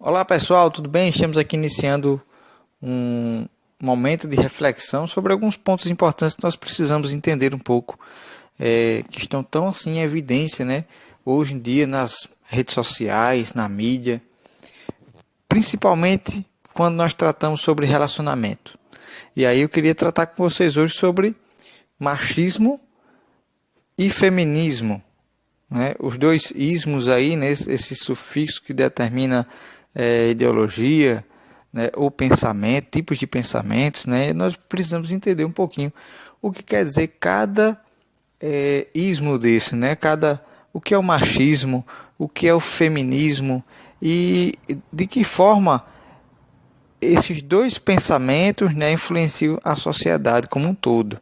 Olá pessoal, tudo bem? Estamos aqui iniciando um momento de reflexão sobre alguns pontos importantes que nós precisamos entender um pouco, que estão tão assim em evidência, né? Hoje em dia nas redes sociais, na mídia, principalmente quando nós tratamos sobre relacionamento. E aí eu queria tratar com vocês hoje sobre machismo e feminismo, né? Os dois ismos aí, né? Esse sufixo que determina ideologia, né? Ou pensamento, tipos de pensamentos, né? Nós precisamos entender um pouquinho o que quer dizer cada ismo desse, né? O que é o machismo, o que é o feminismo e de que forma esses dois pensamentos, né, influenciam a sociedade como um todo.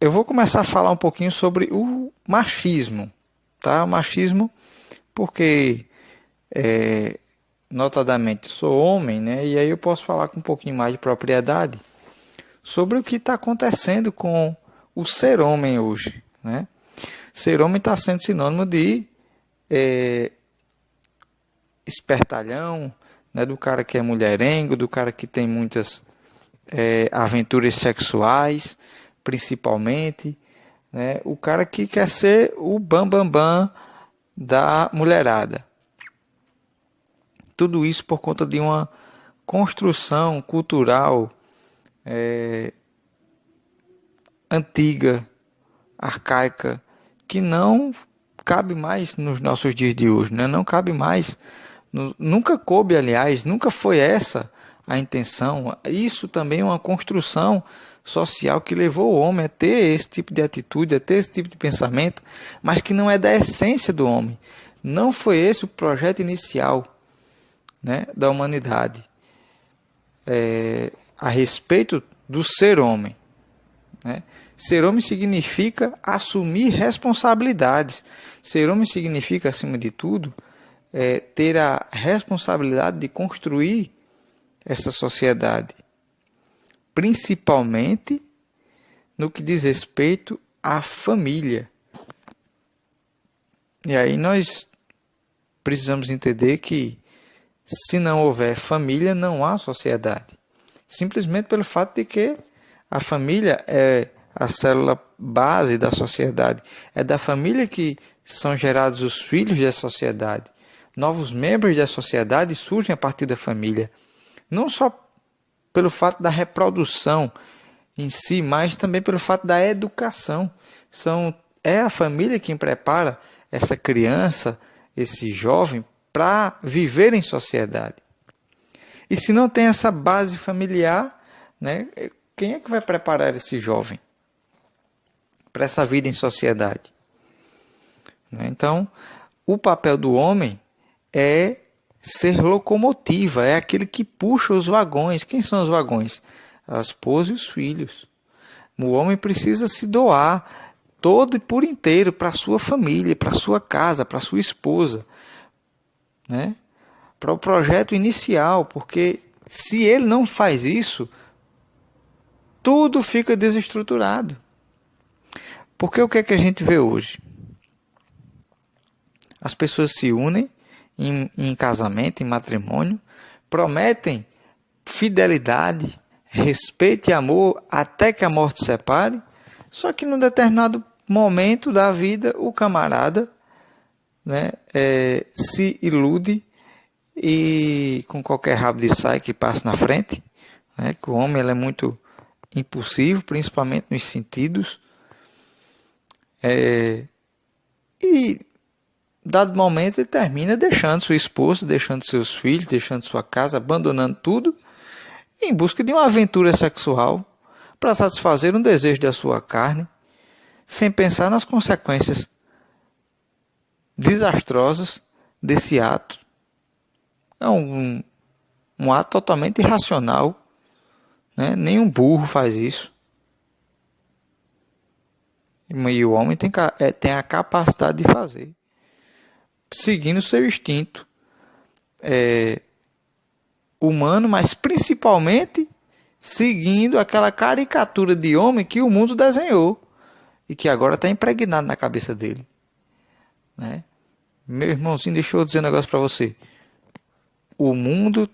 Eu vou começar a falar um pouquinho sobre o machismo, tá? O machismo, porque notadamente sou homem, né? E aí eu posso falar com um pouquinho mais de propriedade sobre o que está acontecendo com o ser homem hoje, né? Ser homem está sendo sinônimo de espertalhão, né? Do cara que é mulherengo, do cara que tem muitas aventuras sexuais, principalmente, né? O cara que quer ser o bam da mulherada. Tudo isso por conta de uma construção cultural antiga, arcaica, que não cabe mais nos nossos dias de hoje, né? Não cabe mais. Nunca coube, aliás, nunca foi essa a intenção. Isso também é uma construção social que levou o homem a ter esse tipo de atitude, a ter esse tipo de pensamento, mas que não é da essência do homem. Não foi esse o projeto inicial, né, da humanidade a respeito do ser homem, né? Ser homem significa assumir responsabilidades. Ser homem significa, acima de tudo, ter a responsabilidade de construir essa sociedade, principalmente no que diz respeito à família. E aí nós precisamos entender que se não houver família, não há sociedade. Simplesmente pelo fato de que a família é a célula base da sociedade. É da família que são gerados os filhos da sociedade. Novos membros da sociedade surgem a partir da família. Não só pelo fato da reprodução em si, mas também pelo fato da educação. É a família quem prepara essa criança, esse jovem, para viver em sociedade. E se não tem essa base familiar, né, quem é que vai preparar esse jovem para essa vida em sociedade? Então, o papel do homem é ser locomotiva, é aquele que puxa os vagões. Quem são os vagões? A esposa e os filhos. O homem precisa se doar todo e por inteiro para a sua família, para a sua casa, para a sua esposa, né? Para o projeto inicial, porque se ele não faz isso, tudo fica desestruturado. Porque o que é que a gente vê hoje? As pessoas se unem em casamento, em matrimônio, prometem fidelidade, respeito e amor até que a morte separe, só que num determinado momento da vida o camarada, né, se ilude e com qualquer rabo de saia que passe na frente, né, que o homem ele é muito impulsivo, principalmente nos sentidos, e dado momento ele termina deixando sua esposa, deixando seus filhos, deixando sua casa, abandonando tudo em busca de uma aventura sexual para satisfazer um desejo da sua carne, sem pensar nas consequências desastrosas desse ato. É um ato totalmente irracional, né? Nenhum burro faz isso. E o homem tem a capacidade de fazer, seguindo seu instinto humano, mas principalmente seguindo aquela caricatura de homem que o mundo desenhou e que agora está impregnado na cabeça dele, né? Meu irmãozinho, deixa eu dizer um negócio para você. o mundo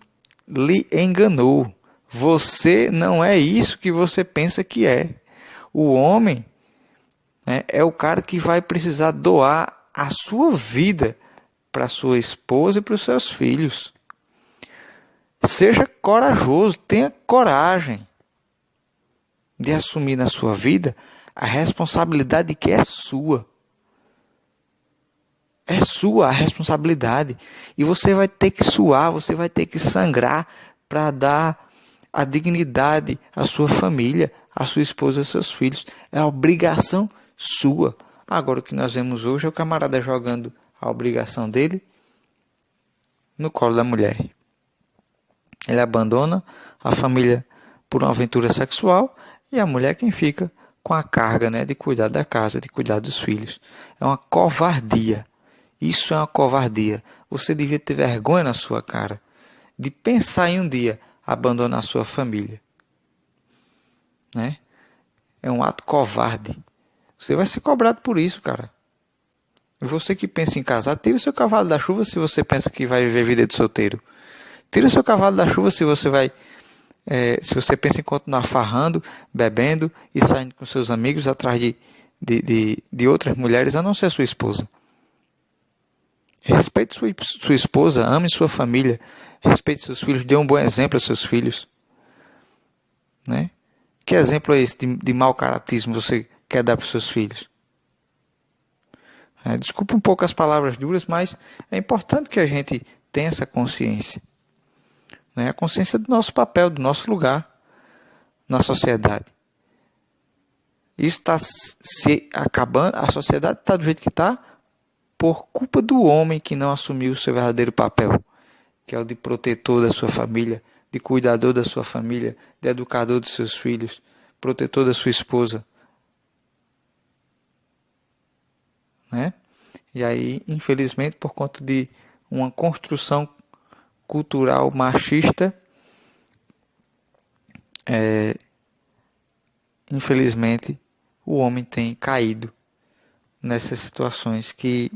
lhe enganou. Você não é isso que você pensa que é. O homem, né, é o cara que vai precisar doar a sua vida para sua esposa e para os seus filhos. Seja corajoso, tenha coragem de assumir na sua vida a responsabilidade que é sua. É sua a responsabilidade. E você vai ter que suar, você vai ter que sangrar para dar a dignidade à sua família, à sua esposa e aos seus filhos. É a obrigação sua. Agora o que nós vemos hoje é o camarada jogando a obrigação dele no colo da mulher. Ele abandona a família por uma aventura sexual e a mulher quem fica com a carga, né, de cuidar da casa, de cuidar dos filhos. É uma covardia. Isso é uma covardia. Você devia ter vergonha na sua cara de pensar em um dia abandonar a sua família. Né? É um ato covarde. Você vai ser cobrado por isso, cara. E você que pensa em casar, tira o seu cavalo da chuva se você pensa que vai viver vida de solteiro. Tira o seu cavalo da chuva se você vai... se você pensa em continuar farrando, bebendo e saindo com seus amigos atrás de outras mulheres, a não ser sua esposa. Respeite sua esposa, ame sua família, respeite seus filhos, dê um bom exemplo aos seus filhos. Né? Que exemplo é esse de mau caratismo você quer dar para os seus filhos? Desculpa um pouco as palavras duras, mas é importante que a gente tenha essa consciência. A consciência do nosso papel, do nosso lugar na sociedade. Isso está se acabando, a sociedade está do jeito que está por culpa do homem que não assumiu o seu verdadeiro papel, que é o de protetor da sua família, de cuidador da sua família, de educador dos seus filhos, protetor da sua esposa. Né? E aí, infelizmente, por conta de uma construção cultural machista, infelizmente o homem tem caído nessas situações que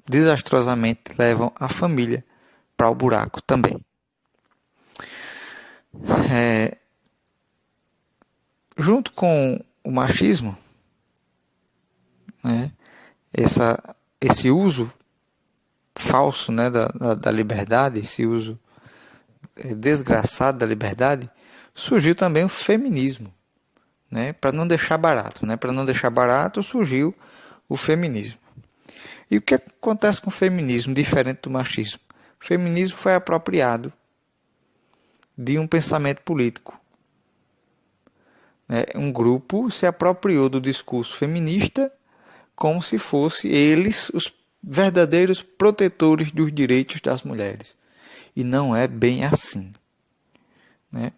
desastrosamente levam a família para o buraco também. Junto com o machismo, né, esse uso falso, né, da liberdade, esse uso desgraçado da liberdade, surgiu também o feminismo, né, para não deixar barato, né, para não deixar barato surgiu o feminismo. E o que acontece com o feminismo diferente do machismo? O feminismo foi apropriado de um pensamento político. Um grupo se apropriou do discurso feminista como se fossem eles os verdadeiros protetores dos direitos das mulheres. E não é bem assim. Né?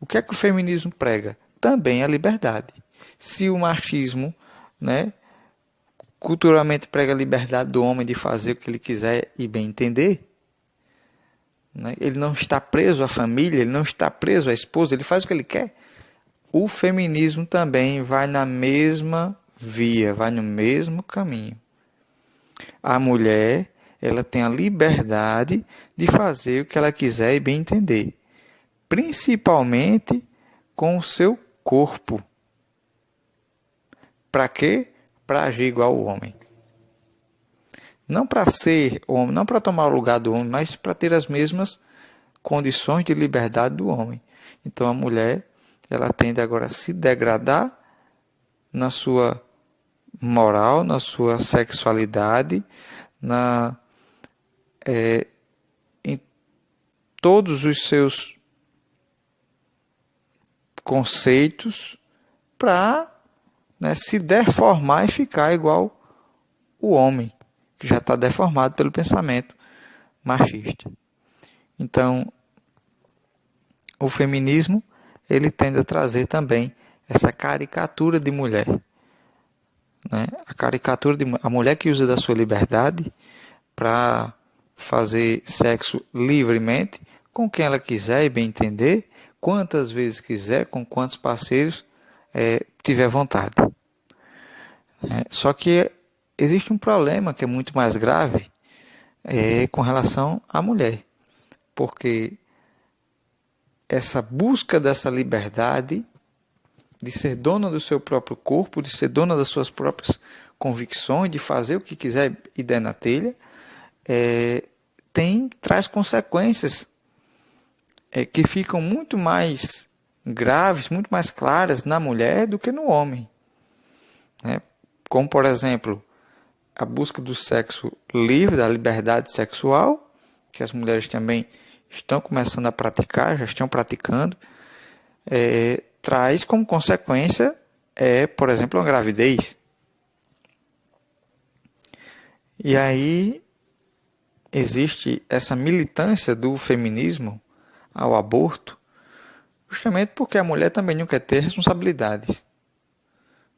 O que é que o feminismo prega? Também a liberdade. Se o machismo, né, culturalmente prega a liberdade do homem de fazer o que ele quiser e bem entender, né, ele não está preso à família, ele não está preso à esposa, ele faz o que ele quer. O feminismo também vai na mesma via, vai no mesmo caminho. A mulher, ela tem a liberdade de fazer o que ela quiser e bem entender. Principalmente com o seu corpo. Para quê? Para agir igual ao homem. Não para ser homem, não para tomar o lugar do homem, mas para ter as mesmas condições de liberdade do homem. Então a mulher, ela tende agora a se degradar na sua moral, na sua sexualidade, em todos os seus conceitos, para, né, se deformar e ficar igual o homem, que já está deformado pelo pensamento machista. Então, o feminismo, ele tende a trazer também essa caricatura de mulher. Né? A caricatura de a mulher que usa da sua liberdade para fazer sexo livremente, com quem ela quiser e bem entender, quantas vezes quiser, com quantos parceiros tiver vontade. Só que existe um problema que é muito mais grave com relação à mulher. porque essa busca dessa liberdade de ser dona do seu próprio corpo, de ser dona das suas próprias convicções, de fazer o que quiser e der na telha, traz consequências que ficam muito mais graves, muito mais claras na mulher do que no homem. Né? Como, por exemplo, a busca do sexo livre, da liberdade sexual, que as mulheres também estão começando a praticar, já estão praticando, traz como consequência, por exemplo, uma gravidez. E aí existe essa militância do feminismo ao aborto, justamente porque a mulher também não quer ter responsabilidades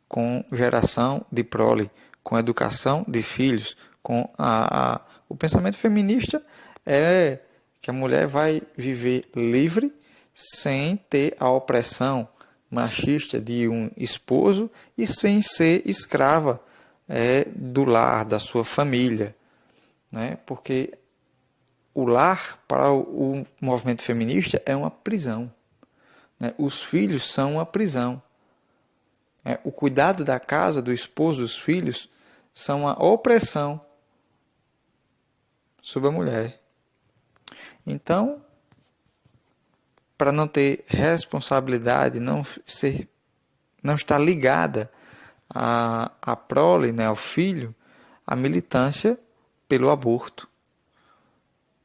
com geração de prole, com educação de filhos, com o pensamento feminista é que a mulher vai viver livre sem ter a opressão machista de um esposo e sem ser escrava do lar, da sua família. Né? Porque o lar, para o movimento feminista, é uma prisão. Né? Os filhos são uma prisão. O cuidado da casa, do esposo, dos filhos, são uma opressão sobre a mulher. Então, para não ter responsabilidade, não estar ligada à prole, né, ao filho, a militância pelo aborto.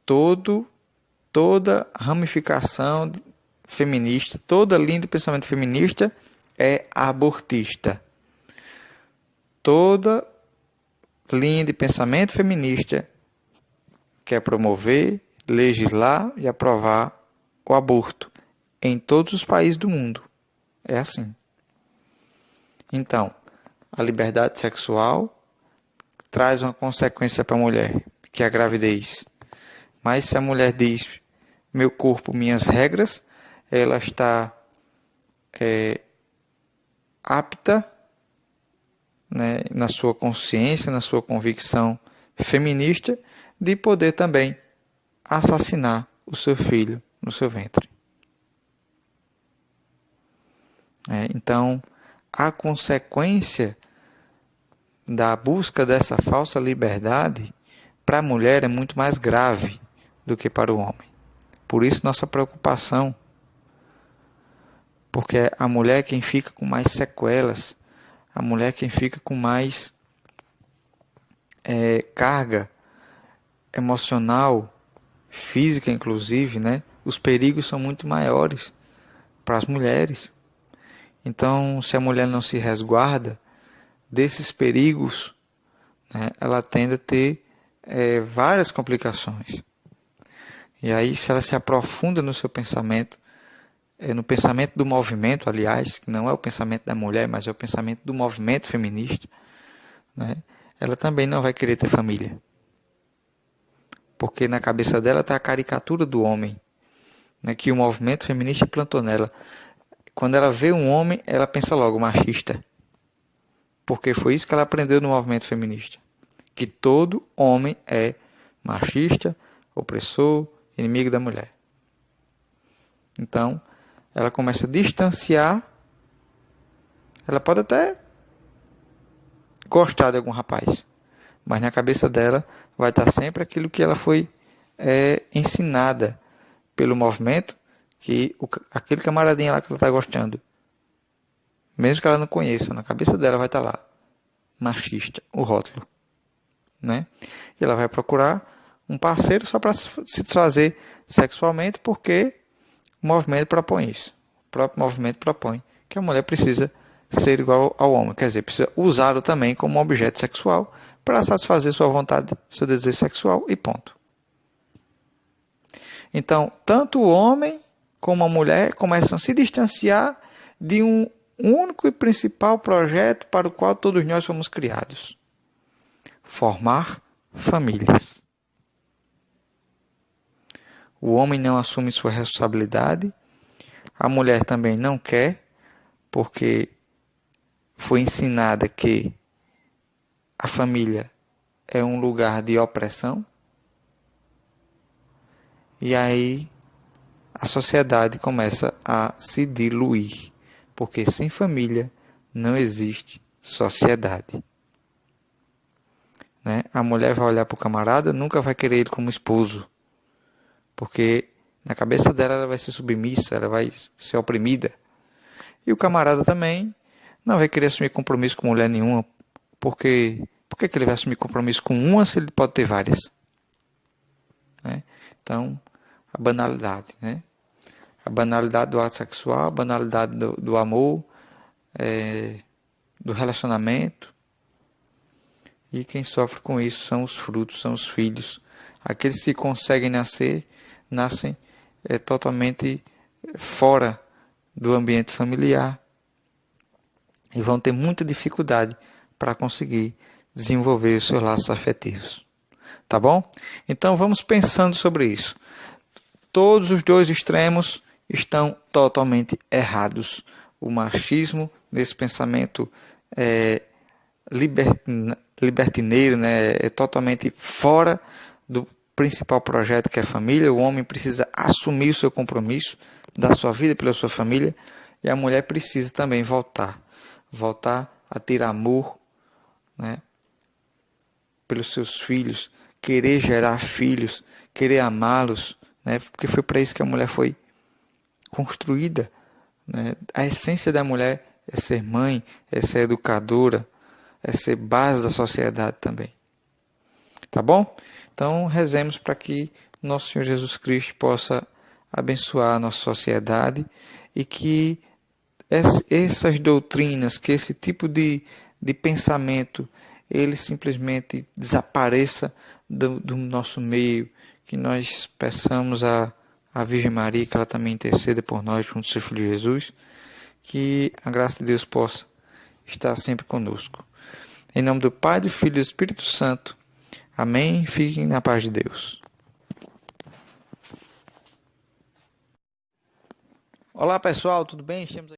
Toda ramificação feminista, toda linha de pensamento feminista é abortista. Toda linha de pensamento feminista quer promover, legislar e aprovar o aborto em todos os países do mundo. É assim. Então, a liberdade sexual traz uma consequência para a mulher, que é a gravidez. Mas se a mulher diz, meu corpo, minhas regras, ela está apta, né, na sua consciência, na sua convicção feminista, de poder também assassinar o seu filho no seu ventre. Então, a consequência da busca dessa falsa liberdade para a mulher é muito mais grave do que para o homem. Por isso nossa preocupação, porque a mulher é quem fica com mais sequelas, a mulher é quem fica com mais carga emocional, física inclusive, né? Os perigos são muito maiores para as mulheres. Então, se a mulher não se resguarda desses perigos, né, ela tende a ter várias complicações. E aí, se ela se aprofunda no seu pensamento, no pensamento do movimento, aliás, que não é o pensamento da mulher, mas é o pensamento do movimento feminista, né, ela também não vai querer ter família. Porque na cabeça dela está a caricatura do homem, né, que o movimento feminista plantou nela. Quando ela vê um homem, ela pensa logo machista. Porque foi isso que ela aprendeu no movimento feminista. Que todo homem é machista, opressor, inimigo da mulher. Então, ela começa a distanciar. Ela pode até gostar de algum rapaz, mas na cabeça dela vai estar sempre aquilo que ela foi ensinada pelo movimento, que aquele camaradinho lá que ela está gostando, mesmo que ela não conheça, na cabeça dela vai estar lá, machista, o rótulo. Né? E ela vai procurar um parceiro só para se desfazer sexualmente, porque o movimento propõe isso. O próprio movimento propõe que a mulher precisa ser igual ao homem, quer dizer, precisa usá-lo também como objeto sexual para satisfazer sua vontade, seu desejo sexual e ponto. Então, tanto o homem como a mulher começam a se distanciar de um único e principal projeto para o qual todos nós fomos criados: formar famílias. O homem não assume sua responsabilidade, a mulher também não quer, porque foi ensinada que a família é um lugar de opressão. e aí a sociedade começa a se diluir, porque sem família não existe sociedade. Né? A mulher vai olhar para o camarada, nunca vai querer ele como esposo, porque na cabeça dela ela vai ser submissa, ela vai ser oprimida. E o camarada também não vai querer assumir compromisso com mulher nenhuma, porque por que ele vai assumir compromisso com uma se ele pode ter várias? Né? Então, a banalidade, né? A banalidade do ato sexual, a banalidade do amor, do relacionamento. E quem sofre com isso são os frutos, são os filhos. Aqueles que conseguem nascer, nascem totalmente fora do ambiente familiar e vão ter muita dificuldade para conseguir desenvolver os seus laços afetivos. Tá bom? Então vamos pensando sobre isso. Todos os dois extremos estão totalmente errados. O machismo, nesse pensamento libertineiro, né, é totalmente fora do principal projeto que é a família. O homem precisa assumir o seu compromisso da sua vida pela sua família, e a mulher precisa também voltar a ter amor, né, pelos seus filhos, querer gerar filhos, querer amá-los, né, porque foi para isso que a mulher foi construída. Né? A essência da mulher é ser mãe, é ser educadora, é ser base da sociedade também. Tá bom? Então, rezemos para que nosso Senhor Jesus Cristo possa abençoar a nossa sociedade e que essas doutrinas, que esse tipo de pensamento, ele simplesmente desapareça do nosso meio, que nós peçamos a Virgem Maria, que ela também interceda por nós junto ao seu Filho Jesus, que a graça de Deus possa estar sempre conosco. Em nome do Pai, do Filho e do Espírito Santo. Amém. Fiquem na paz de Deus. Olá pessoal, tudo bem? Estamos aqui